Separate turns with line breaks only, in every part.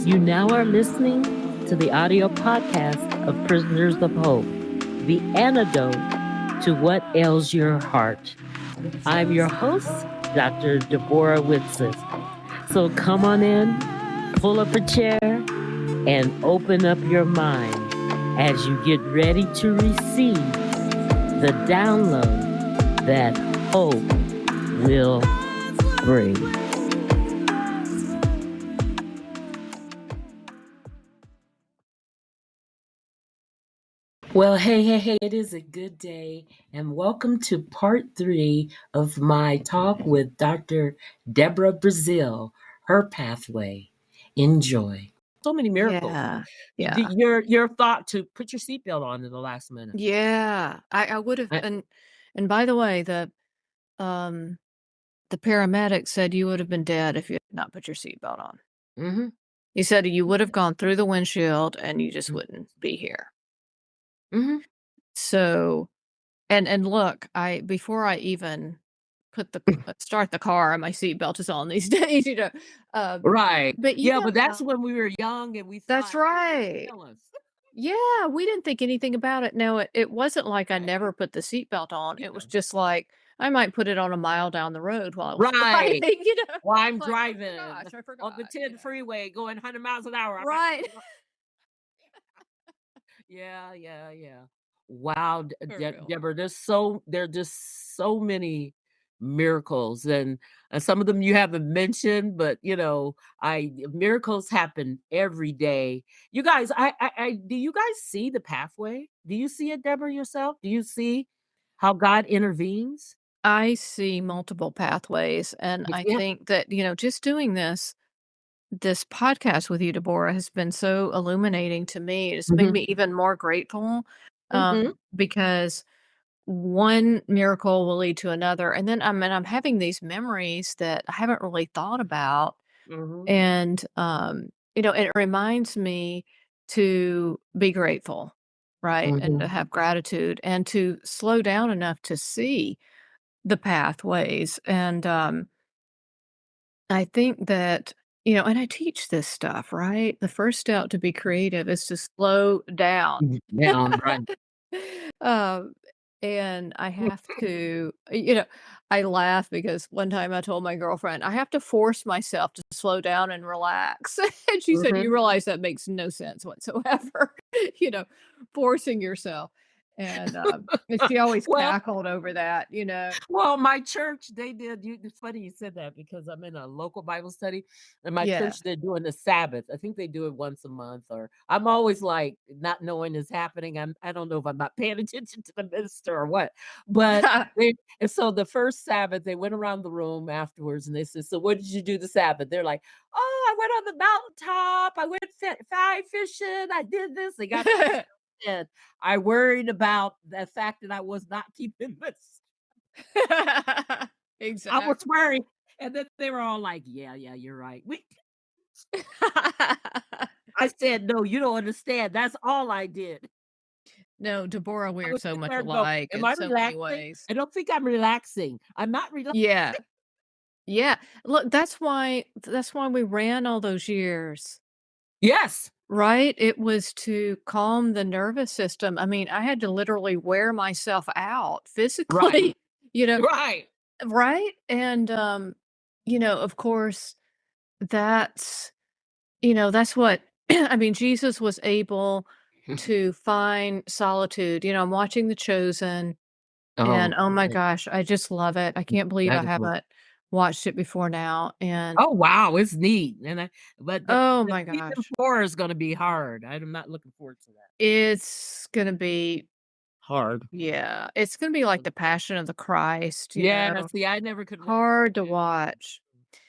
You now are listening to the audio podcast of Prisoners of Hope, the antidote to what ails your heart. I'm your host, Dr. Deborah Whitson. So come on in, pull up a chair, and open up your mind as you get ready to receive the download that hope will bring. Well, hey, it is a good day, and welcome to part 3 of my talk with Dr. Deborah Brazeal, her pathway. Enjoy. So many miracles.
Yeah.
Your thought to put your seatbelt on in the last minute.
Yeah. I would have and by the way, the paramedic said you would have been dead if you had not put your seatbelt on.
Mm-hmm.
He said you would have gone through the windshield and you just wouldn't be here.
Mm-hmm.
So, and look, before I even put the start the car, my seatbelt is on these days,
Right.
But
but that's when we were young and we thought
that's right.
kill us.
Yeah, we didn't think anything about it. No, it wasn't like I never put the seatbelt on. It was just like I might put it on a mile down the road while I was
Right.
driving,
While I'm
Like,
driving
oh my gosh, I
on
forgot.
the 10 freeway going 100 miles an hour.
Right.
Yeah. Wow,
For real.
Deborah, there are just so many miracles, and some of them you haven't mentioned, but miracles happen every day. You guys, I do you guys see the pathway? Do you see it, Deborah, yourself? Do you see how God intervenes?
I see multiple pathways, and I
Yeah.
think that, just doing this podcast with you, Deborah, has been so illuminating to me. It's made
Mhm.
me even more grateful,
Mhm.
because one miracle will lead to another, and then I'm having these memories that I haven't really thought about,
Mhm.
and it reminds me to be grateful, right, and to
Mhm.
have gratitude, and to slow down enough to see the pathways, and I think that, and I teach this stuff, right? The first step to be creative is to slow down.
Down, right.
Um, and I have to, I laugh because one time I told my girlfriend, I have to force myself to slow down and relax. And she said,
Mhm.
you realize that makes no sense whatsoever, you know, forcing yourself. And she always
Well,
cackled over that.
Well, my church, they did. It's funny you said that because I'm in a local Bible study, and my
Yeah.
church, they're doing the Sabbath. I think they do it once a month, or I'm always like not knowing is happening. I don't know if I'm not paying attention to the minister or what, but and so the first Sabbath, they went around the room afterwards, and they said, "So what did you do the Sabbath?" They're like, "Oh, I went on the mountaintop. I went fly fishing. I did this." They got said, I worried about the fact that I was not keeping this. I was
Exactly.
worried. And then they were all like, yeah, you're right. I said, no, you don't understand. That's all I did.
No, Deborah, we
I
are
would
so
sit
much
there and go,
alike
am
in
I
so many
relaxing?
ways.
I don't think I'm relaxing. I'm not relaxing.
Yeah. Yeah. Look, that's why we ran all those years,
Yes.
right? It was to calm the nervous system. I mean, I had to literally wear myself out
Right.
physically, you know,
Right.
right? And of course, that's that's what I mean, Jesus was able to find solitude. I'm watching The Chosen.
Oh,
And, oh my gosh, I just love it. I can't believe
that
I
is what.
haven't watched it before now, and
Oh wow, it's neat. But
oh
the
my
season
gosh,
4 is gonna be hard. I'm not looking forward to that.
it's gonna be
Hard.
yeah, it's gonna be like The Passion of the Christ,
Yeah, see, I never could watch
hard to
that.
watch.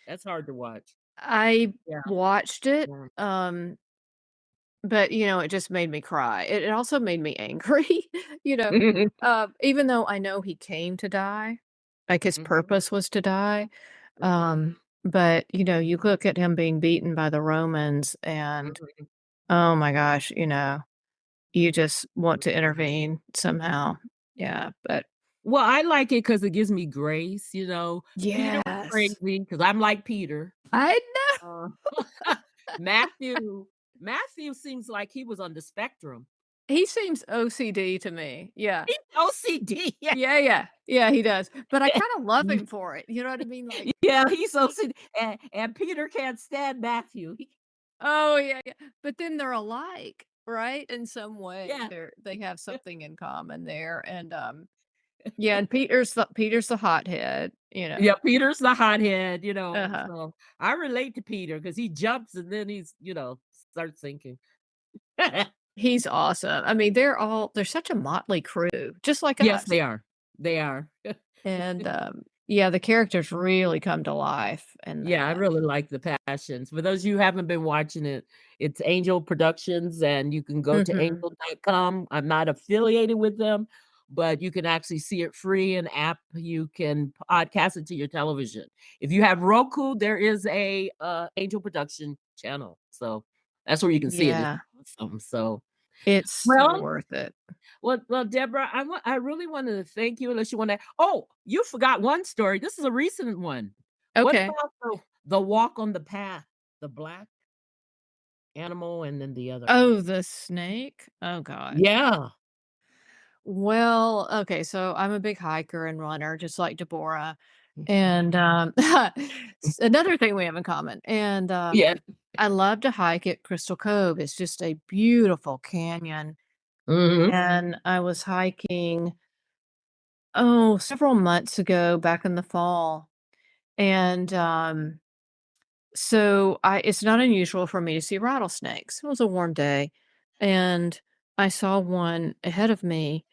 That's hard to watch.
I
Yeah.
watched it,
Yeah.
but, it just made me cry. It also made me angry, you know, even though I know he came to die, like, his
Mhm,
purpose was to die.
mhm,
But, you look at him being beaten by the Romans and,
mhm,
oh my gosh, you just want to
mhm.
intervene somehow. Yeah, but
Well, I like it because it gives me grace, Peter was
yes.
crazy because 'cause I'm like Peter.
I
Uh, Matthew Matthew seems like he was on the spectrum.
He seems OCD to me. Yeah.
He's OCD. Yeah.
Yeah, yeah. Yeah, he does. But I kinda love him for it. You know what I mean? Like,
Yeah, he's OCD. And Peter can't stand Matthew.
oh, yeah, yeah. But then they're alike, right? In some way,
Yeah.
they have something in common there, and, yeah, and Peter's the hothead, you know?
Yeah, Peter's the hothead,
Uh-huh.
so I relate to Peter because he jumps and then starts thinking.
He's awesome. I mean, they're such a motley crew, just like
Yes,
us.
they are. They are.
And, yeah, the characters really come to life in
Yeah, I
that.
really like the Passions. For those of you who haven't been watching it, it's Angel Productions, and you can go to
Mhm.
angel.com. I'm not affiliated with them, but you can actually see it free in app. You can podcast it to your television. If you have Roku, there is a, Angel Production channel, so that's where you can see it. It's
Yeah,
awesome, so
it's so
well
worth it.
well, Deborah, I really wanted to thank you unless you wanna oh, you forgot one story. This is a recent one. What
Okay.
about the walk on the path, the black animal and then the other animal?
Oh, the snake? Oh god.
Yeah.
Well, okay, so I'm a big hiker and runner, just like Deborah,
Mhm.
and, another thing we have in common, and,
Yeah.
I love to hike at Crystal Cove. It's just a beautiful canyon,
Mhm.
and I was hiking, oh, several months ago back in the fall, and, so I it's not unusual for me to see rattlesnakes. It was a warm day, and I saw one ahead of me,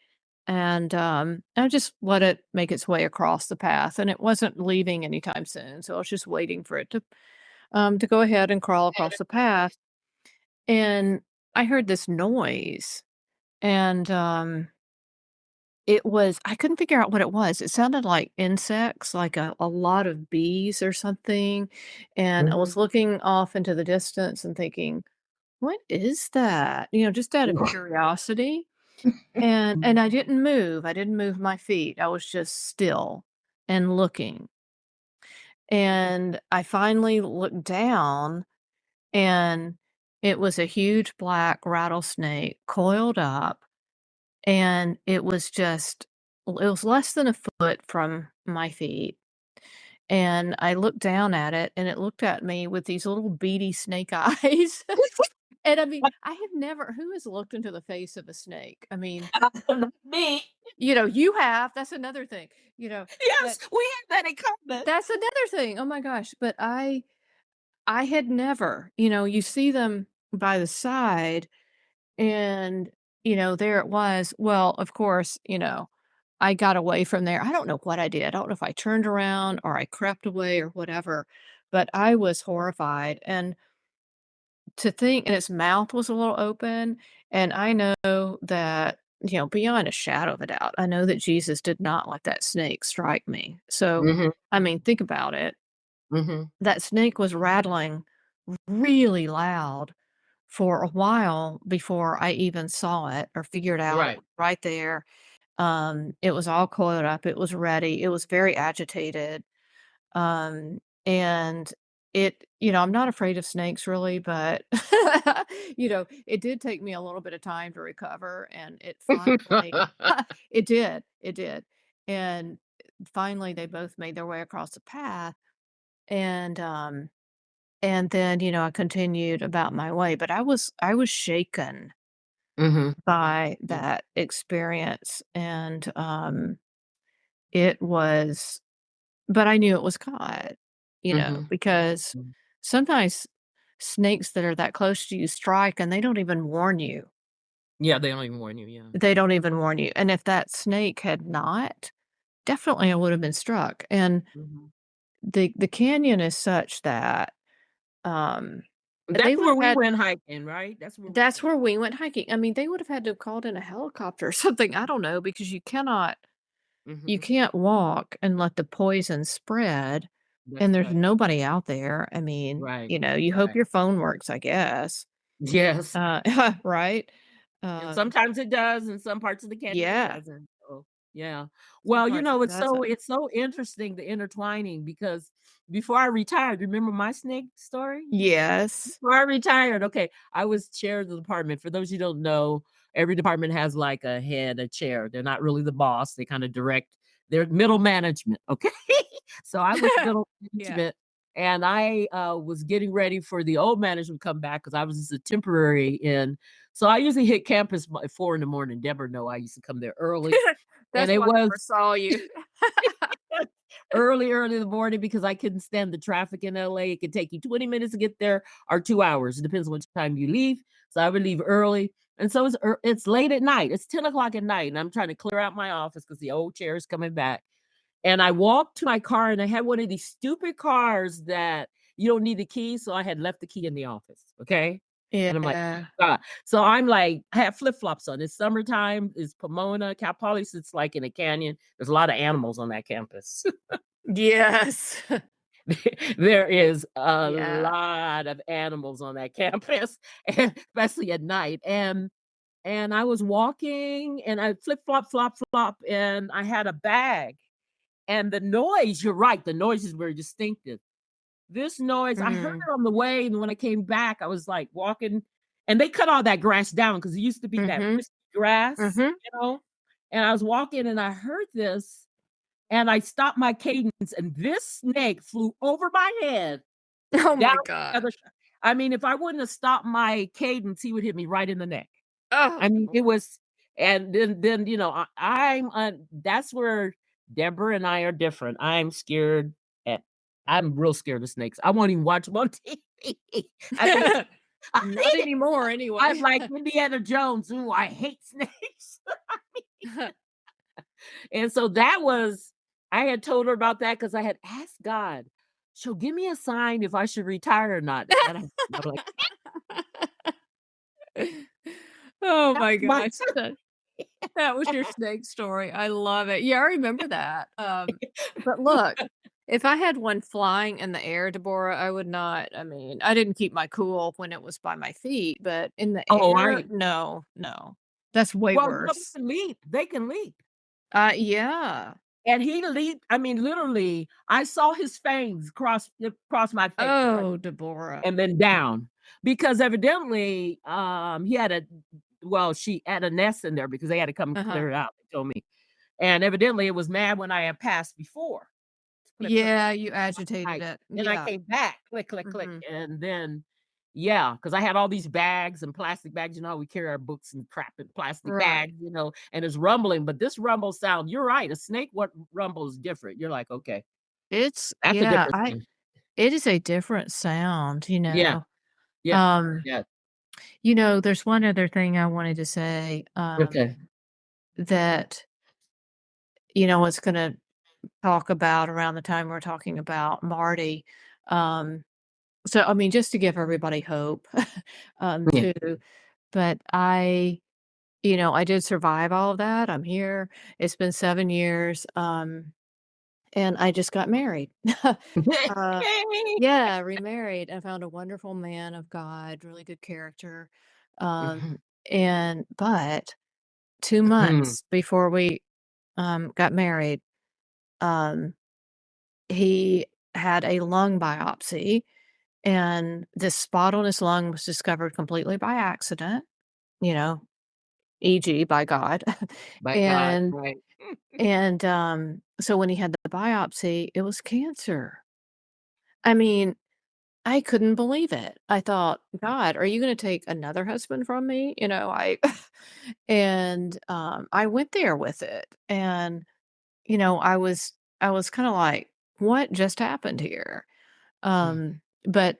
and, I just let it make its way across the path, and it wasn't leaving anytime soon, so I was just waiting for it to go ahead and crawl across the path, and I heard this noise, and, I couldn't figure out what it was. It sounded like insects, like a lot of bees or something, and I
Mhm.
was looking off into the distance and thinking, "What is that?" Just out of curiosity, and I didn't move my feet, I was just still and looking, and I finally looked down, and it was a huge black rattlesnake coiled up, and it was less than a foot from my feet, and I looked down at it, and it looked at me with these little beady snake eyes. And I mean, I have never who has looked into the face of a snake? I mean,
Not me.
you have, that's another thing,
Yes,
but
we have that in common.
that's another thing, oh my gosh, but I had never, you see them by the side and, there it was. Well, of course, I got away from there. I don't know what I did. I don't know if I turned around or I crept away or whatever, but I was horrified. And to think, and its mouth was a little open. And I know that, beyond a shadow of a doubt, I know that Jesus did not let that snake strike me. So,
Mhm.
I mean, think about it.
Mhm.
That snake was rattling really loud for a while before I even saw it or figured out it
Right.
was right there. It was all coiled up. It was ready. It was very agitated. And I'm not afraid of snakes really, but it did take me a little bit of time to recover and it finally it did. And finally they both made their way across the path and then, I continued about my way, but I was shaken
Mhm.
by
Yeah.
that experience and it was but I knew it was God,
Mhm.
because
Mhm.
sometimes snakes that are that close to you strike and they don't even warn you.
Yeah, they don't even warn you, yeah.
They don't even warn you. And if that snake had not, definitely I would have been struck. And
Mhm.
the canyon is such that um they
That's
would
where
have
we
had
went hiking, right? That's where we
that's
went.
where we went hiking. I mean, they would have had to have called in a helicopter or something. I don't know because you
Mhm.
can't walk and let the poison spread and
That's
there's
right.
nobody out there. I mean,
Right.
you hope
Right.
your phone works, I guess.
Yes.
Right?
And
Um,
sometimes it does, in some parts of the canyon it
yeah.
doesn't, so Yeah. Well,
Sometimes it doesn't.
it's so interesting, the intertwining, because before I retired, remember my snake story?
Yes.
Before I retired, okay, I was chair of the department. For those you don't know, every department has like a head, a chair. They're not really the boss. They kind of direct their middle management. Okay. So I was middle
Yeah.
management, and I was getting ready for the old management to come back because I was just a temporary in. So I usually hit campus by 4 in the morning. Deborah know I used to come there early. And
That's
it
why I
was
never saw you.
early, early in the morning because I couldn't stand the traffic in LA. It could take you 20 minutes to get there or 2 hours. It depends on what time you leave. So I would leave early. And so it's late at night. It's 10 o'clock at night. And I'm trying to clear out my office because the old chair is coming back. And I walked to my car and I had one of these stupid cars that you don't need the key. So I had left the key in the office. Okay. And I'm like,
Yeah.
God. So I'm like, I have flip flops on. It's summertime. It's Pomona, Cal Poly. It's like in a canyon. There's a lot of animals on that campus.
Yes.
There is a
Yeah.
lot of animals on that campus, and especially at night, and I was walking, and I flip, flop, flop, flop, and I had a bag, and the noise you're right, the noise is very distinctive. This noise, I heard
Mm.
it on the way, and when I came back, I was, like, walking and they cut all that grass down because it used to be that
Mhm.
wispy grass,
Mhm.
and I was walking, and I heard this, and I stopped my cadence, and this snake flew over my head
Oh
down
my
the other
gosh.
I mean, if I wouldn't have stopped my cadence, he would hit me right in the neck.
Oh,
I mean, it
Deborah.
was and then, that's where Deborah and I are different. At I'm real scared of snakes. I won't even watch them on TV. I mean, I
Not anymore
I'm
anyway.
like Indiana Jones. Ooh, I hate snakes. And so that was I had told her about that because I had asked God, "So give me a sign if I should retire or not." And I'm like,
Oh
"That's
my
my
gosh. That was your snake story. I love it. Yeah, I remember that. But look, if I had one flying in the air, Deborah, I would not. I mean, I didn't keep my cool when it was by my feet, but in the
Oh,
air,
I
no, no. That's way
well, they
worse.
can leap. They can leap."
Yeah.
And he leaped, I mean, literally, I saw his fangs cross my face, right,
Oh, Deborah.
and then down, because evidently, he had a well, she had a nest in there because they had to come and
Uh-huh.
clear it out, they told me, and evidently, it was mad when I had passed before. Click, click, click,
Yeah, you agitated
right,
it.
then I
Yeah.
came back, click, click, click,
Mhm.
and then yeah, because I had all these bags and plastic bags, how we carry our books and crap in plastic
Right.
bags, and it's rumbling, but this rumble sound you're right, a snake what rumble is different. You're like, "Okay,
It's
that's a
yeah,
different
I
thing."
it is a different sound, you
Yeah,
know.
yeah,
Um,
yeah,
there's one other thing I wanted to say,
okay.
that, was gonna talk about around the time we're talking about Marty. Um, so I mean, just to give everybody hope,
Yeah.
too. But I did survive all of that. I'm here. It's been 7 years. And I just got married. Uh, yeah, remarried and found a wonderful man of God, really good character. Um,
Mhm,
but 2
mhm.
months before we, got married, um, he had a lung biopsy, and this spot on his lung was discovered completely by accident, you know, e.g., by God.
By God,
And
right.
so when he had the biopsy, it was cancer. I mean, I couldn't believe it. I thought, "God, are you gonna take another husband from me?" I and, I went there with it, and, I was kinda like, "What just happened here?"
Mm.
But,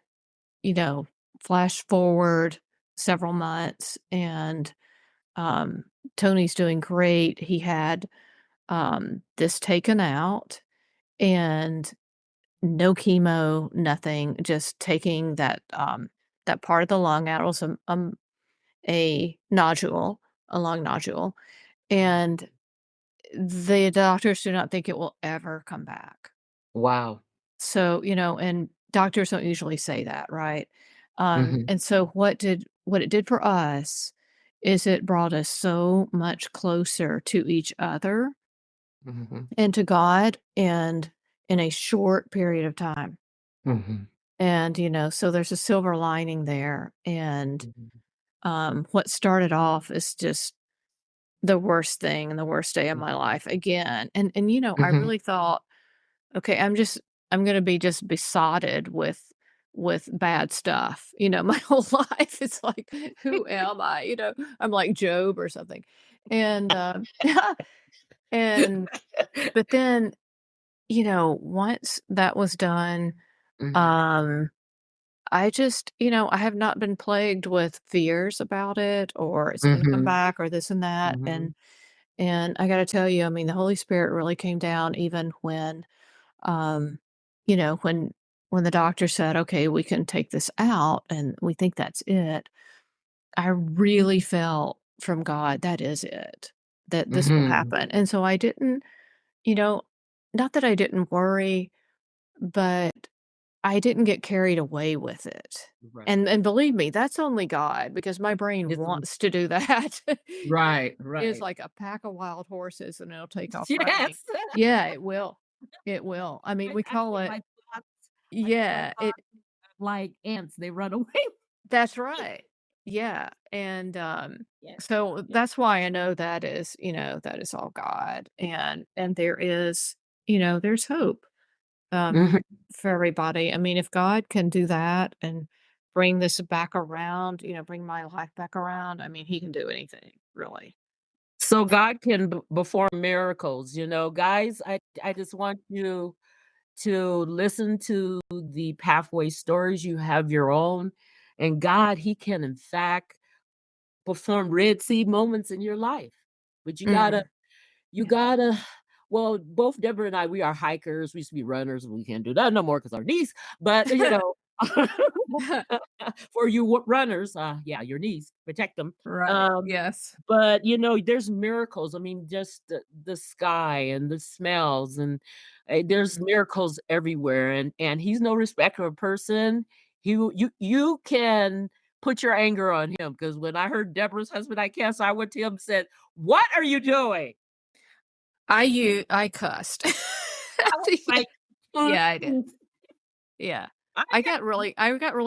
you know, flash forward several months, and, um, Tony's doing great. He had, this taken out, and no chemo, nothing, just taking that part of the lung out. It was a nodule, a lung nodule, and the doctors do not think it will ever come back.
Wow.
So, and doctors don't usually say that, right?
Mhm.
And so what it did for us is it brought us so much closer to each other.
Mhm.
and to God, and in a short period of time.
Mhm.
And, so there's a silver lining there. And
Mhm.
what started off as just the worst thing and the worst day of my
Mhm.
life again. And I
Mhm.
really thought, okay, I'm gonna be just besotted with bad stuff. My whole life. It's like, who am I? I'm like Job or something. And and but then, once that was done,
Mhm.
um I just, I have not been plagued with fears about it, or it's gonna come
Mhm.
back, or this and that.
Mhm.
And I gotta tell you, I mean, the Holy Spirit really came down even when, um, you know, when when the doctor said, "Okay, we can take this out, and we think that's it." I really felt from God, that is it, that this will
Mhm.
happen. And so I didn't, you know, not that I didn't worry, but I didn't get carried away with it.
Right.
And believe me, that's only God, because my brain
It's
wants to do that.
right,
It's
right.
like a pack of wild horses, and it'll take off running.
Yes.
Yeah, it will. It will. I mean, we
I
call
say
it.
my thoughts my
Yeah,
thoughts like ants, they run away.
that's right. Yeah, and,
Yeah,
so
yeah.
that's why I know that is all God, and there is, there's hope, um,
Mhm.
for everybody. I mean, if God can do that and bring this back around, bring my life back around, I mean, he can do anything, really.
So God can perform miracles, guys. I just want you to listen to the pathway stories. You have your own, and God, He can in fact perform Red Sea moments in your life. But
Mm.
you
Yeah.
gotta. Well, both Deborah and I, we are hikers. We used to be runners. We can't do that no more because our knees. But for you runners, yeah, your knees protect them.
Right.
Um,
Yes.
but, there's miracles. I mean, just the sky and the smells and, there's miracles everywhere, and he's no respecter of person. You can put your anger on him, because when I heard Deborah's husband, I guess I went to him and said, "What are you doing?"
I cussed.
I was
Yeah.
like,
Yeah, I did.
"Please."
Yeah.
I
I got really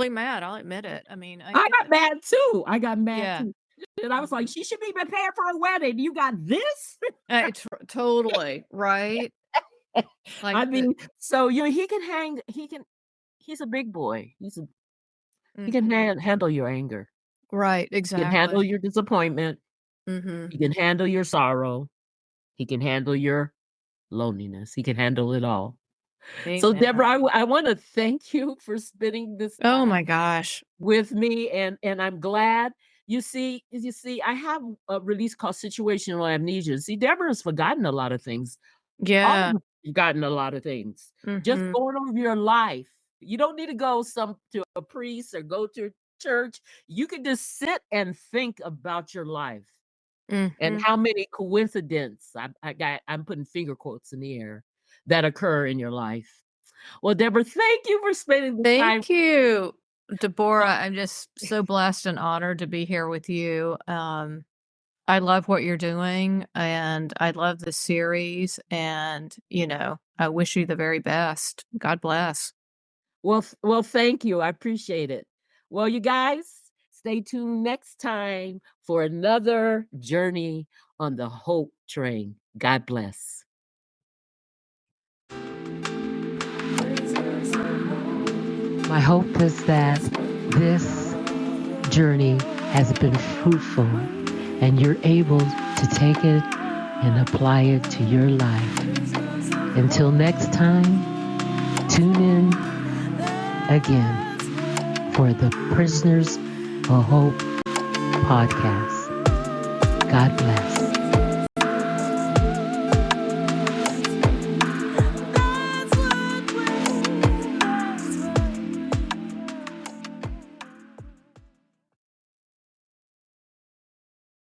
mad, I'll admit it. I mean, I
I got
did.
mad too. I got mad
Yeah.
too. And I was like,
Mhm.
"She should be prepared for a wedding. You got this?"
It's totally, right? Like
I
the.
mean, so, he's a big boy. He can
Mhm.
handle your anger.
Right,
He can handle
exactly.
your disappointment.
Mhm.
He can handle your sorrow. He can handle your loneliness. He can handle it all. So,
Amen.
Deborah, I wanna thank you for spending this
Oh
time
my gosh.
with me, and I'm glad. You see, I have a release called situational amnesia. See, Deborah's forgotten a lot of things. All
Yeah.
of us have gotten a lot of things. Just
Mhm.
going over your life. You don't need to go to a priest or go to church. You can just sit and think about your life and
Mhm.
how many coincidences I'm putting finger quotes in the air that occur in your life. Well, Deborah, thank you for spending this time.
Thank you,
Uh,
Deborah. I'm just so blessed and honored to be here with you. I love what you're doing, and I love the series, and, I wish you the very best. God bless.
well, thank you. I appreciate it. Well, you guys, stay tuned next time for another journey on the Hope Train. God bless. My hope is that this journey has been fruitful and you're able to take it and apply it to your life. Until next time, tune in again for the Prisoners of Hope podcast. God bless.